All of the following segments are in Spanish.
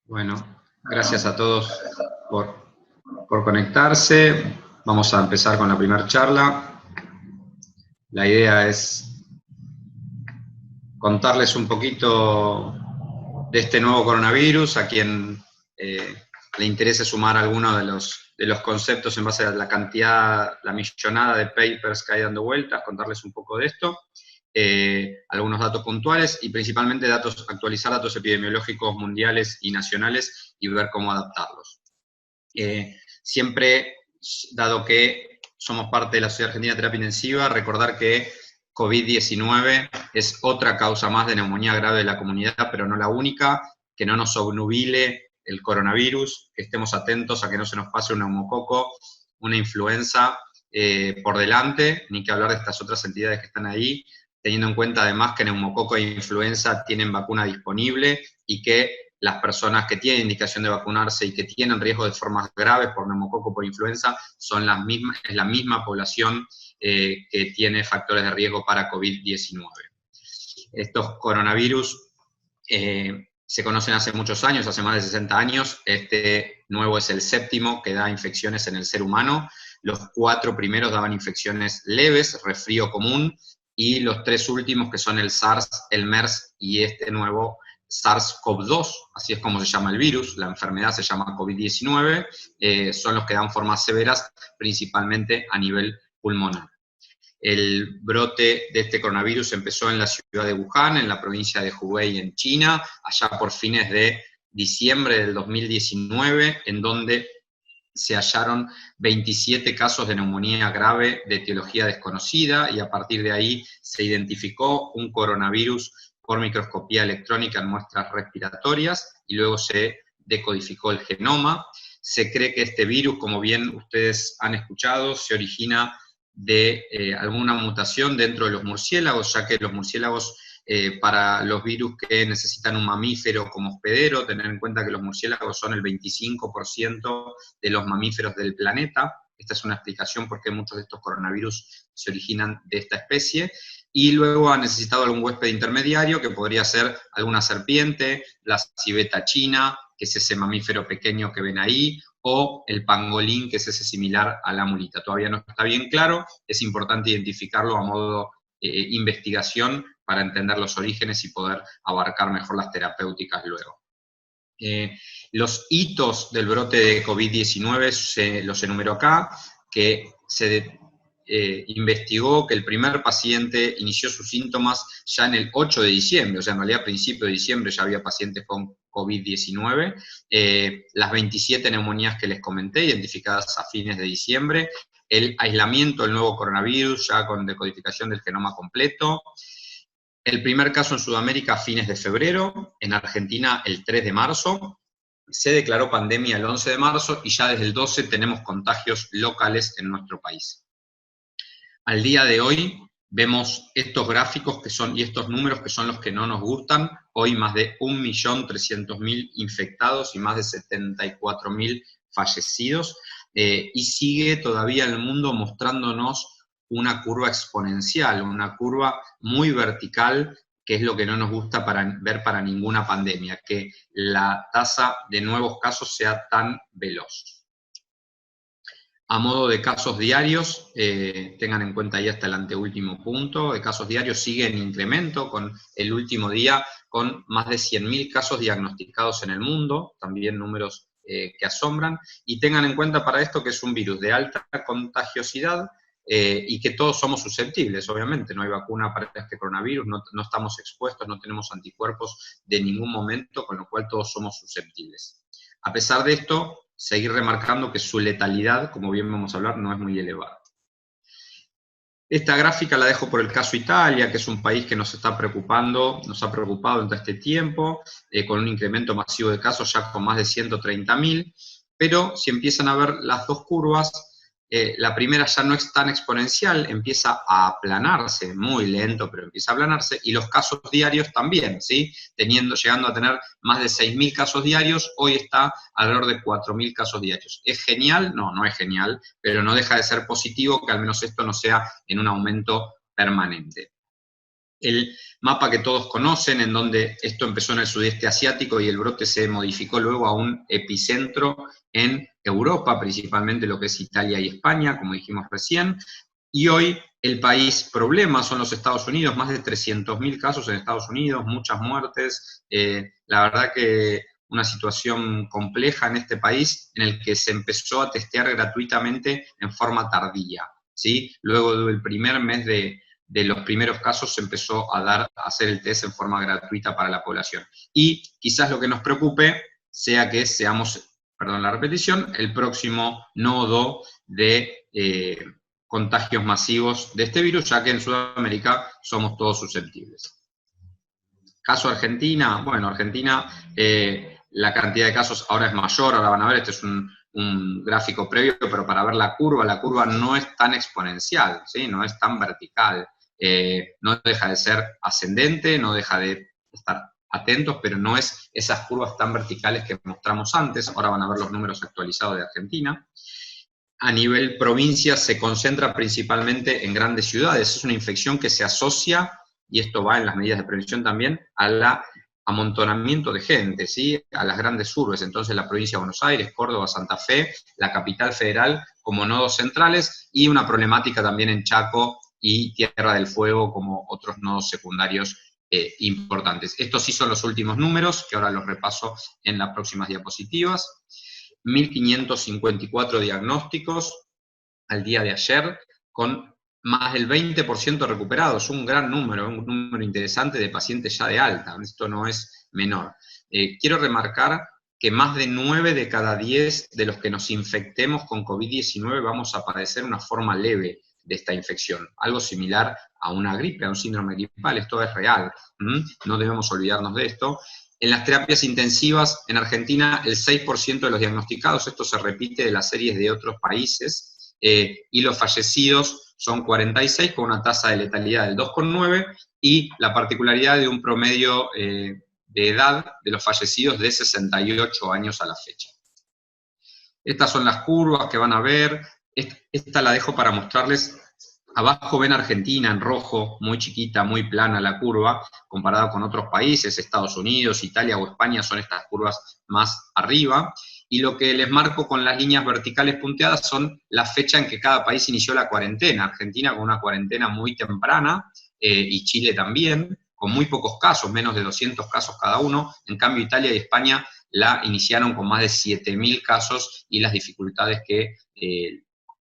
Bueno, gracias a todos por conectarse. Vamos a empezar con la primera charla. La idea es contarles un poquito de este nuevo coronavirus, a quien le interese sumar alguno de los conceptos en base a la cantidad, la millonada de papers que hay dando vueltas, contarles un poco de esto. Algunos datos puntuales y principalmente actualizar datos epidemiológicos mundiales y nacionales y ver cómo adaptarlos. Siempre, dado que somos parte de la Sociedad Argentina de Terapia Intensiva, recordar que COVID-19 es otra causa más de neumonía grave de la comunidad, pero no la única, que no nos obnubile el coronavirus, que estemos atentos a que no se nos pase un neumococo, una influenza por delante, ni que hablar de estas otras entidades que están ahí, teniendo en cuenta además que neumococo e influenza tienen vacuna disponible y que las personas que tienen indicación de vacunarse y que tienen riesgo de formas graves por neumococo o por influenza es la misma población que tiene factores de riesgo para COVID-19. Estos coronavirus se conocen hace muchos años, hace más de 60 años. Este nuevo es el séptimo que da infecciones en el ser humano. Los 4 primeros daban infecciones leves, resfrío común, y los 3 últimos, que son el SARS, el MERS y este nuevo SARS-CoV-2, así es como se llama el virus, la enfermedad se llama COVID-19, son los que dan formas severas, principalmente a nivel pulmonar. El brote de este coronavirus empezó en la ciudad de Wuhan, en la provincia de Hubei, en China, allá por fines de diciembre del 2019, en donde se hallaron 27 casos de neumonía grave de etiología desconocida, y a partir de ahí se identificó un coronavirus por microscopía electrónica en muestras respiratorias, y luego se decodificó el genoma. Se cree que este virus, como bien ustedes han escuchado, se origina de alguna mutación dentro de los murciélagos, ya que los murciélagos, para los virus que necesitan un mamífero como hospedero, tener en cuenta que los murciélagos son el 25% de los mamíferos del planeta. Esta es una explicación por qué muchos de estos coronavirus se originan de esta especie. Y luego ha necesitado algún huésped intermediario, que podría ser alguna serpiente, la civeta china, que es ese mamífero pequeño que ven ahí, o el pangolín, que es ese similar a la mulita. Todavía no está bien claro, es importante identificarlo a modo investigación para entender los orígenes y poder abarcar mejor las terapéuticas luego. Los hitos del brote de COVID-19 los enumero acá, que se investigó que el primer paciente inició sus síntomas ya en el 8 de diciembre, o sea, en realidad a principios de diciembre ya había pacientes con COVID-19, las 27 neumonías que les comenté, identificadas a fines de diciembre, el aislamiento del nuevo coronavirus ya con decodificación del genoma completo, el primer caso en Sudamérica a fines de febrero, en Argentina el 3 de marzo, se declaró pandemia el 11 de marzo y ya desde el 12 tenemos contagios locales en nuestro país. Al día de hoy vemos estos gráficos y estos números que son los que no nos gustan. Hoy más de 1.300.000 infectados y más de 74.000 fallecidos, y sigue todavía el mundo mostrándonos una curva exponencial, una curva muy vertical, que es lo que no nos gusta ver para ninguna pandemia, que la tasa de nuevos casos sea tan veloz. A modo de casos diarios, tengan en cuenta ahí hasta el anteúltimo punto, de casos diarios sigue en incremento, con el último día con más de 100.000 casos diagnosticados en el mundo, también números que asombran, y tengan en cuenta para esto que es un virus de alta contagiosidad, y que todos somos susceptibles, obviamente, no hay vacuna para este coronavirus, no estamos expuestos, no tenemos anticuerpos de ningún momento, con lo cual todos somos susceptibles. A pesar de esto, seguir remarcando que su letalidad, como bien vamos a hablar, no es muy elevada. Esta gráfica la dejo por el caso Italia, que es un país que nos ha preocupado en todo este tiempo, con un incremento masivo de casos ya con más de 130.000, pero si empiezan a ver las dos curvas, la primera ya no es tan exponencial, empieza a aplanarse, muy lento, pero empieza a aplanarse, y los casos diarios también, ¿sí? Llegando a tener más de 6.000 casos diarios, hoy está alrededor de 4.000 casos diarios. ¿Es genial? No, no es genial, pero no deja de ser positivo que al menos esto no sea en un aumento permanente. el mapa que todos conocen, en donde esto empezó en el sudeste asiático y el brote se modificó luego a un epicentro en Europa, principalmente lo que es Italia y España, como dijimos recién, y hoy el país problema son los Estados Unidos, más de 300.000 casos en Estados Unidos, muchas muertes, la verdad que una situación compleja en este país en el que se empezó a testear gratuitamente en forma tardía, ¿sí? Luego del primer mes de los primeros casos se empezó a hacer el test en forma gratuita para la población. Y quizás lo que nos preocupe sea que seamos, perdón la repetición, el próximo nodo de contagios masivos de este virus, ya que en Sudamérica somos todos susceptibles. Caso Argentina, bueno, Argentina, la cantidad de casos ahora es mayor, ahora van a ver, este es un gráfico previo, pero para ver la curva no es tan exponencial, ¿sí? No es tan vertical, no deja de ser ascendente, no deja de estar atentos, pero no es esas curvas tan verticales que mostramos antes, ahora van a ver los números actualizados de Argentina. A nivel provincia se concentra principalmente en grandes ciudades, es una infección que se asocia, y esto va en las medidas de prevención también, al amontonamiento de gente, ¿sí? A las grandes urbes, entonces la provincia de Buenos Aires, Córdoba, Santa Fe, la capital federal como nodos centrales, y una problemática también en Chaco y Tierra del Fuego como otros nodos secundarios importantes. Estos sí son los últimos números, que ahora los repaso en las próximas diapositivas. 1.554 diagnósticos al día de ayer, con más del 20% recuperados, un gran número, un número interesante de pacientes ya de alta, esto no es menor. Quiero remarcar que más de 9 de cada 10 de los que nos infectemos con COVID-19 vamos a padecer una forma leve de esta infección, algo similar a una gripe, a un síndrome gripal, esto es real, no debemos olvidarnos de esto. En las terapias intensivas, en Argentina, el 6% de los diagnosticados, esto se repite de las series de otros países, y los fallecidos son 46, con una tasa de letalidad del 2,9, y la particularidad de un promedio de edad de los fallecidos de 68 años a la fecha. Estas son las curvas que van a ver, esta la dejo para mostrarles. Abajo ven Argentina en rojo, muy chiquita, muy plana la curva, comparado con otros países, Estados Unidos, Italia o España son estas curvas más arriba, y lo que les marco con las líneas verticales punteadas son la fecha en que cada país inició la cuarentena. Argentina con una cuarentena muy temprana, y Chile también, con muy pocos casos, menos de 200 casos cada uno, en cambio Italia y España la iniciaron con más de 7.000 casos y las dificultades que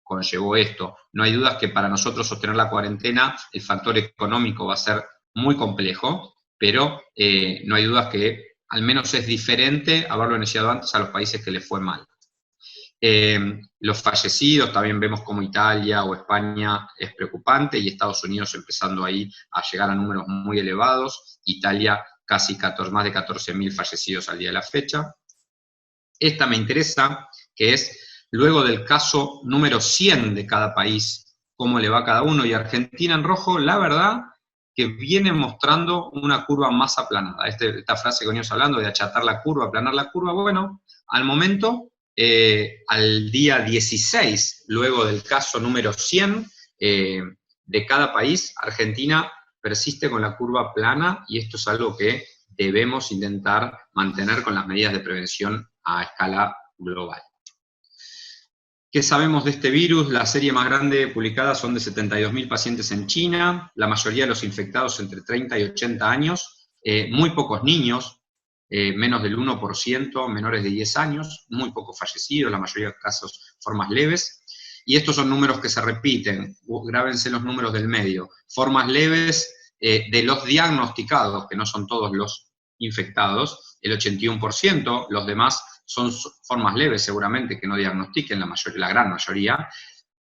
conllevó esto. No hay dudas que para nosotros sostener la cuarentena, el factor económico va a ser muy complejo, pero no hay dudas que al menos es diferente haberlo iniciado antes a los países que les fue mal. Los fallecidos, también vemos como Italia o España es preocupante, y Estados Unidos empezando ahí a llegar a números muy elevados, Italia casi más de 14.000 fallecidos al día de la fecha. Esta me interesa, que es luego del caso número 100 de cada país, cómo le va a cada uno, y Argentina en rojo, la verdad que viene mostrando una curva más aplanada. Esta frase que venimos hablando de achatar la curva, aplanar la curva, bueno, al momento, al día 16, luego del caso número 100 de cada país, Argentina persiste con la curva plana, y esto es algo que debemos intentar mantener con las medidas de prevención a escala global. ¿Qué sabemos de este virus? La serie más grande publicada son de 72.000 pacientes en China, la mayoría de los infectados entre 30 y 80 años, muy pocos niños, menos del 1%, menores de 10 años, muy pocos fallecidos, la mayoría de casos formas leves, y estos son números que se repiten, grábense los números del medio, formas leves de los diagnosticados, que no son todos los infectados, el 81%, los demás son formas leves seguramente que no diagnostiquen, la gran mayoría.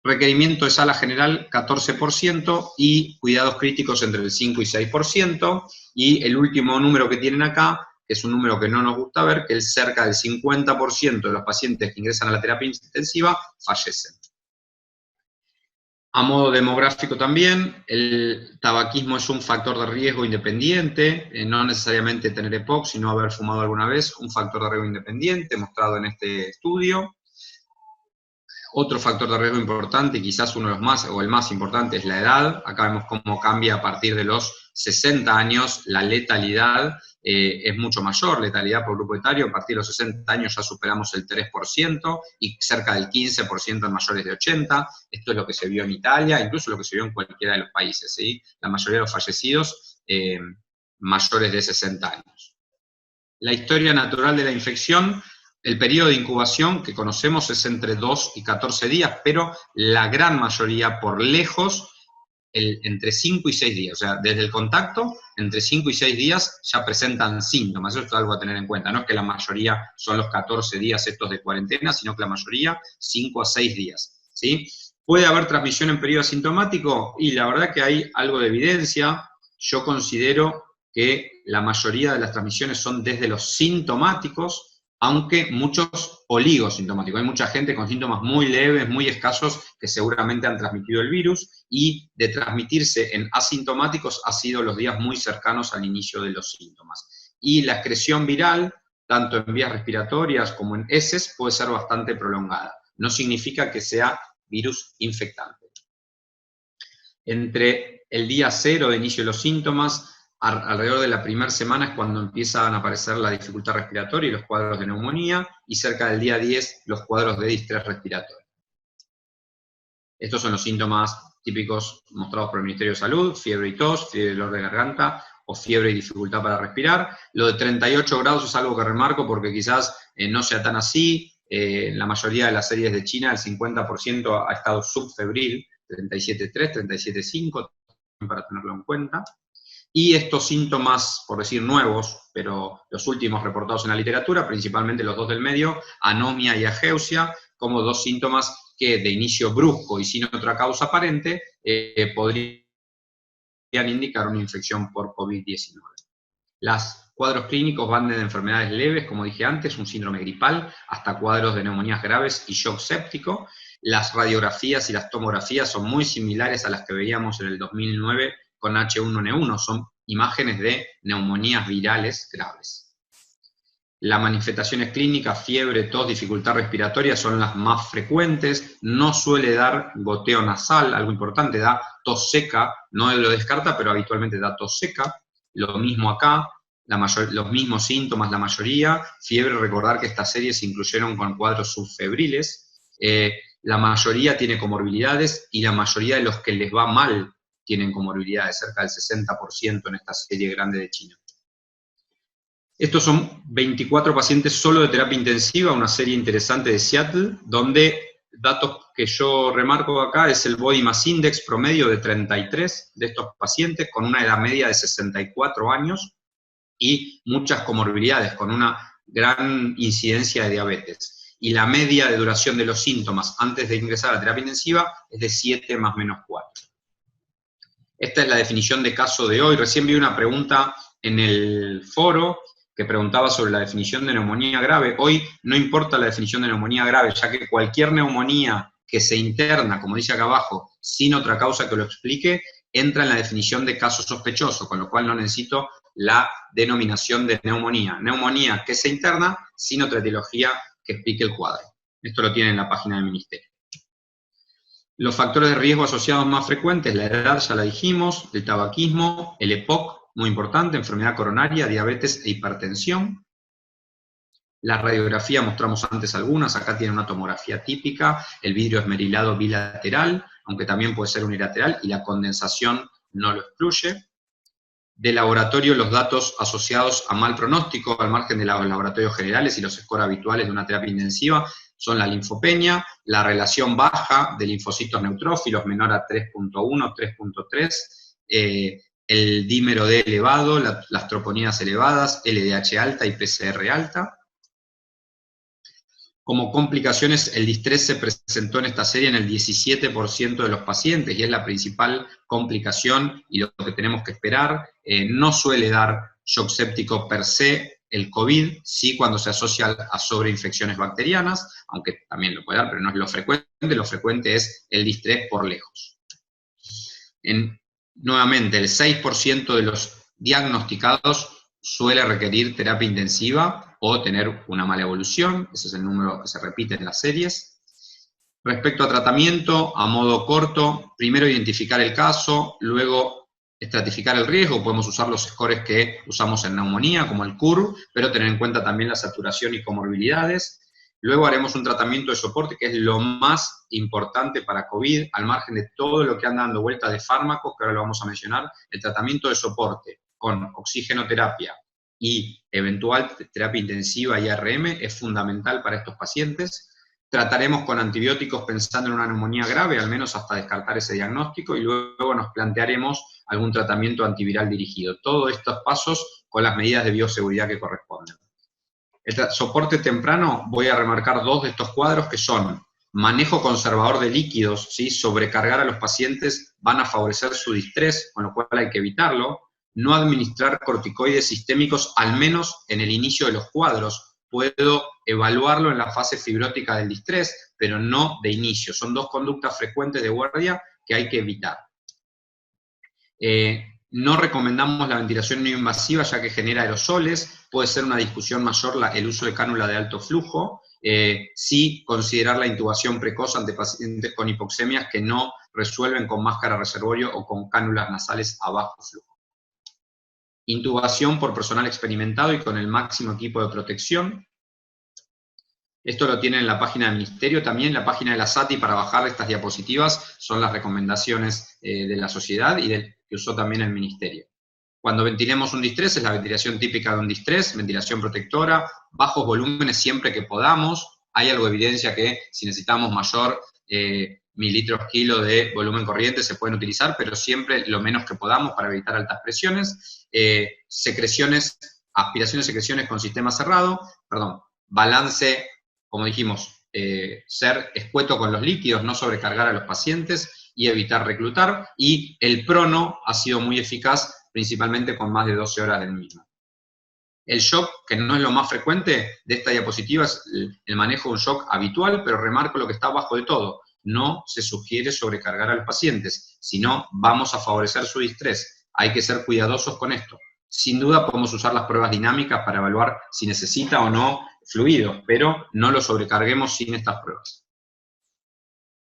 Requerimiento de sala general 14% y cuidados críticos entre el 5 y 6%, y el último número que tienen acá, que es un número que no nos gusta ver, que es cerca del 50% de los pacientes que ingresan a la terapia intensiva fallecen. A modo demográfico también, el tabaquismo es un factor de riesgo independiente, no necesariamente tener EPOC, sino haber fumado alguna vez, un factor de riesgo independiente mostrado en este estudio. Otro factor de riesgo importante, quizás uno de los más, o el más importante, es la edad. Acá vemos cómo cambia a partir de los 60 años la letalidad. Es mucho mayor, letalidad por grupo etario, a partir de los 60 años ya superamos el 3% y cerca del 15% en mayores de 80. Esto es lo que se vio en Italia, incluso lo que se vio en cualquiera de los países, ¿sí? La mayoría de los fallecidos mayores de 60 años. La historia natural de la infección, el periodo de incubación que conocemos es entre 2 y 14 días, pero la gran mayoría, por lejos, entre 5 y 6 días. O sea, desde el contacto, entre 5 y 6 días ya presentan síntomas. Eso es algo a tener en cuenta. No es que la mayoría son los 14 días estos de cuarentena, sino que la mayoría 5 a 6 días. ¿Sí? ¿Puede haber transmisión en periodo asintomático? Y la verdad que hay algo de evidencia. Yo considero que la mayoría de las transmisiones son desde los sintomáticos, aunque muchos oligosintomáticos. Hay mucha gente con síntomas muy leves, muy escasos, que seguramente han transmitido el virus, y de transmitirse en asintomáticos ha sido los días muy cercanos al inicio de los síntomas. Y la excreción viral, tanto en vías respiratorias como en heces, puede ser bastante prolongada. No significa que sea virus infectante. Entre el día 0 de inicio de los síntomas, alrededor de la primera semana es cuando empiezan a aparecer la dificultad respiratoria y los cuadros de neumonía, y cerca del día 10 los cuadros de distrés respiratorio. Estos son los síntomas típicos mostrados por el Ministerio de Salud: fiebre y tos, fiebre y dolor de garganta, o fiebre y dificultad para respirar. Lo de 38 grados es algo que remarco porque quizás no sea tan así. En la mayoría de las series de China, el 50% ha estado subfebril, 37.3, 37.5, para tenerlo en cuenta. Y estos síntomas, por decir nuevos, pero los últimos reportados en la literatura, principalmente los dos del medio, anomia y ageusia, como dos síntomas que de inicio brusco y sin otra causa aparente podrían indicar una infección por COVID-19. Los cuadros clínicos van desde enfermedades leves, como dije antes, un síndrome gripal, hasta cuadros de neumonías graves y shock séptico. Las radiografías y las tomografías son muy similares a las que veíamos en el 2009 con H1N1, son imágenes de neumonías virales graves. Las manifestaciones clínicas, fiebre, tos, dificultad respiratoria son las más frecuentes. No suele dar goteo nasal, algo importante, da tos seca, no lo descarta, pero habitualmente da tos seca. Lo mismo acá, los mismos síntomas la mayoría. Fiebre, recordar que estas series se incluyeron con cuadros subfebriles. La mayoría tiene comorbilidades y la mayoría de los que les va mal tienen comorbilidades, cerca del 60% en esta serie grande de China. Estos son 24 pacientes solo de terapia intensiva, una serie interesante de Seattle, donde datos que yo remarco acá es el Body Mass Index promedio de 33 de estos pacientes, con una edad media de 64 años y muchas comorbilidades, con una gran incidencia de diabetes. Y la media de duración de los síntomas antes de ingresar a terapia intensiva es de 7 más menos 4. Esta es la definición de caso de hoy. Recién vi una pregunta en el foro que preguntaba sobre la definición de neumonía grave. Hoy no importa la definición de neumonía grave, ya que cualquier neumonía que se interna, como dice acá abajo, sin otra causa que lo explique, entra en la definición de caso sospechoso, con lo cual no necesito la denominación de neumonía. Neumonía que se interna sin otra etiología que explique el cuadro. Esto lo tiene en la página del Ministerio. Los factores de riesgo asociados más frecuentes, la edad, ya la dijimos, el tabaquismo, el EPOC, muy importante, enfermedad coronaria, diabetes e hipertensión. La radiografía, mostramos antes algunas, acá tiene una tomografía típica, el vidrio esmerilado bilateral, aunque también puede ser unilateral, y la condensación no lo excluye. De laboratorio, los datos asociados a mal pronóstico, al margen de los laboratorios generales y los scores habituales de una terapia intensiva, son la linfopenia, la relación baja de linfocitos neutrófilos menor a 3.1, 3.3, el dímero D elevado, las troponinas elevadas, LDH alta y PCR alta. Como complicaciones, el distrés se presentó en esta serie en el 17% de los pacientes, y es la principal complicación y lo que tenemos que esperar. No suele dar shock séptico per se el COVID, sí cuando se asocia a sobreinfecciones bacterianas, aunque también lo puede dar, pero no es lo frecuente es el distrés por lejos. Nuevamente, el 6% de los diagnosticados suele requerir terapia intensiva o tener una mala evolución, ese es el número que se repite en las series. Respecto a tratamiento, a modo corto, primero identificar el caso, luego estratificar el riesgo, podemos usar los scores que usamos en neumonía, como el CUR, pero tener en cuenta también la saturación y comorbilidades. Luego haremos un tratamiento de soporte, que es lo más importante para COVID, al margen de todo lo que anda dando vuelta de fármacos, que ahora lo vamos a mencionar. El tratamiento de soporte con oxigenoterapia y eventual terapia intensiva y ARM es fundamental para estos pacientes. Trataremos con antibióticos pensando en una neumonía grave, al menos hasta descartar ese diagnóstico, y luego nos plantearemos algún tratamiento antiviral dirigido. Todos estos pasos con las medidas de bioseguridad que corresponden. El soporte temprano, voy a remarcar dos de estos cuadros que son manejo conservador de líquidos, ¿sí? Sobrecargar a los pacientes van a favorecer su distrés, con lo cual hay que evitarlo. No administrar corticoides sistémicos, al menos en el inicio de los cuadros. Puedo evaluarlo en la fase fibrótica del distrés, pero no de inicio. Son dos conductas frecuentes de guardia que hay que evitar. No recomendamos la ventilación no invasiva ya que genera aerosoles, puede ser una discusión mayor el uso de cánula de alto flujo, sí considerar la intubación precoz ante pacientes con hipoxemias que no resuelven con máscara reservorio o con cánulas nasales a bajo flujo. Intubación por personal experimentado y con el máximo equipo de protección. Esto lo tienen en la página del Ministerio, también la página de la SATI para bajar estas diapositivas son las recomendaciones de la sociedad y que usó también el Ministerio. Cuando ventilemos un distrés, es la ventilación típica de un distrés, ventilación protectora, bajos volúmenes siempre que podamos. Hay algo de evidencia que si necesitamos mayor mililitros kilo de volumen corriente se pueden utilizar, pero siempre lo menos que podamos para evitar altas presiones. Secreciones, aspiraciones, secreciones con sistema cerrado, balance, como dijimos, ser escueto con los líquidos, no sobrecargar a los pacientes y evitar reclutar, y el prono ha sido muy eficaz, principalmente con más de 12 horas del mismo. El shock, que no es lo más frecuente de esta diapositiva, es el manejo de un shock habitual, pero remarco lo que está abajo de todo. No se sugiere sobrecargar a los pacientes, sino vamos a favorecer su distrés. Hay que ser cuidadosos con esto. Sin duda podemos usar las pruebas dinámicas para evaluar si necesita o no fluidos, pero no lo sobrecarguemos sin estas pruebas.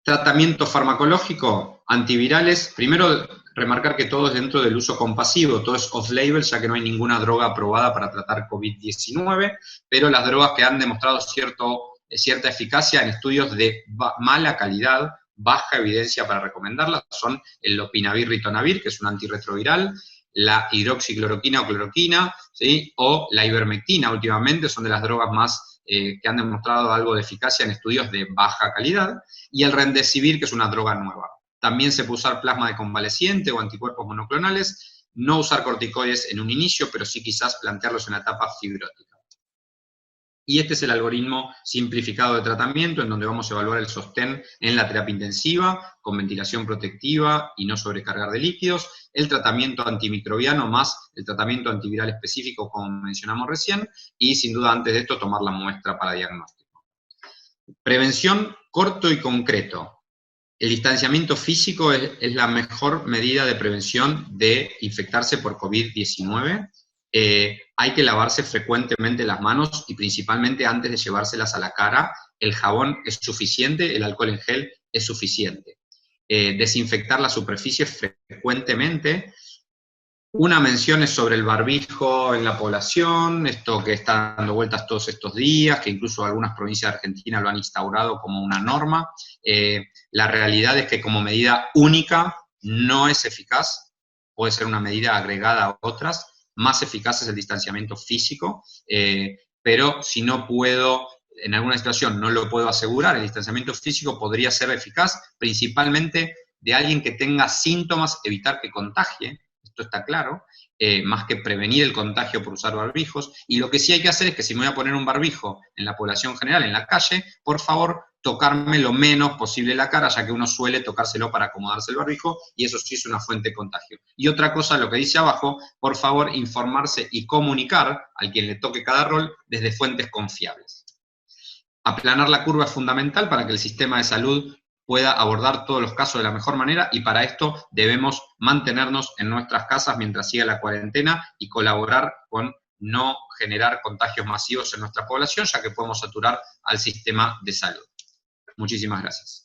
Tratamiento farmacológico, antivirales. Primero, remarcar que todo es dentro del uso compasivo, todo es off-label, ya que no hay ninguna droga aprobada para tratar COVID-19, pero las drogas que han demostrado cierta eficacia en estudios de mala calidad, baja evidencia para recomendarlas, son el lopinavir-ritonavir, que es un antirretroviral, la hidroxicloroquina o cloroquina, ¿sí? O la ivermectina últimamente, son de las drogas más que han demostrado algo de eficacia en estudios de baja calidad, y el remdesivir, que es una droga nueva. También se puede usar plasma de convaleciente o anticuerpos monoclonales, no usar corticoides en un inicio, pero sí quizás plantearlos en la etapa fibrótica. Y este es el algoritmo simplificado de tratamiento, en donde vamos a evaluar el sostén en la terapia intensiva, con ventilación protectiva y no sobrecargar de líquidos, el tratamiento antimicrobiano más el tratamiento antiviral específico, como mencionamos recién, y sin duda antes de esto tomar la muestra para diagnóstico. Prevención corto y concreto. El distanciamiento físico es la mejor medida de prevención de infectarse por COVID-19. Hay que lavarse frecuentemente las manos y principalmente antes de llevárselas a la cara. El jabón es suficiente, el alcohol en gel es suficiente. Desinfectar la superficie frecuentemente. Una mención es sobre el barbijo en la población, esto que está dando vueltas todos estos días, que incluso algunas provincias de Argentina lo han instaurado como una norma. La realidad es que como medida única no es eficaz, puede ser una medida agregada a otras. Más eficaz es el distanciamiento físico, pero si no puedo, en alguna situación no lo puedo asegurar, el distanciamiento físico podría ser eficaz, principalmente de alguien que tenga síntomas, evitar que contagie, esto está claro, más que prevenir el contagio por usar barbijos, y lo que sí hay que hacer es que si me voy a poner un barbijo en la población general, en la calle, por favor, tocarme lo menos posible la cara, ya que uno suele tocárselo para acomodarse el barbijo, y eso sí es una fuente de contagio. Y otra cosa, lo que dice abajo, por favor, informarse y comunicar al quien le toque cada rol desde fuentes confiables. Aplanar la curva es fundamental para que el sistema de salud pueda abordar todos los casos de la mejor manera, y para esto debemos mantenernos en nuestras casas mientras siga la cuarentena y colaborar con no generar contagios masivos en nuestra población, ya que podemos saturar al sistema de salud. Muchísimas gracias.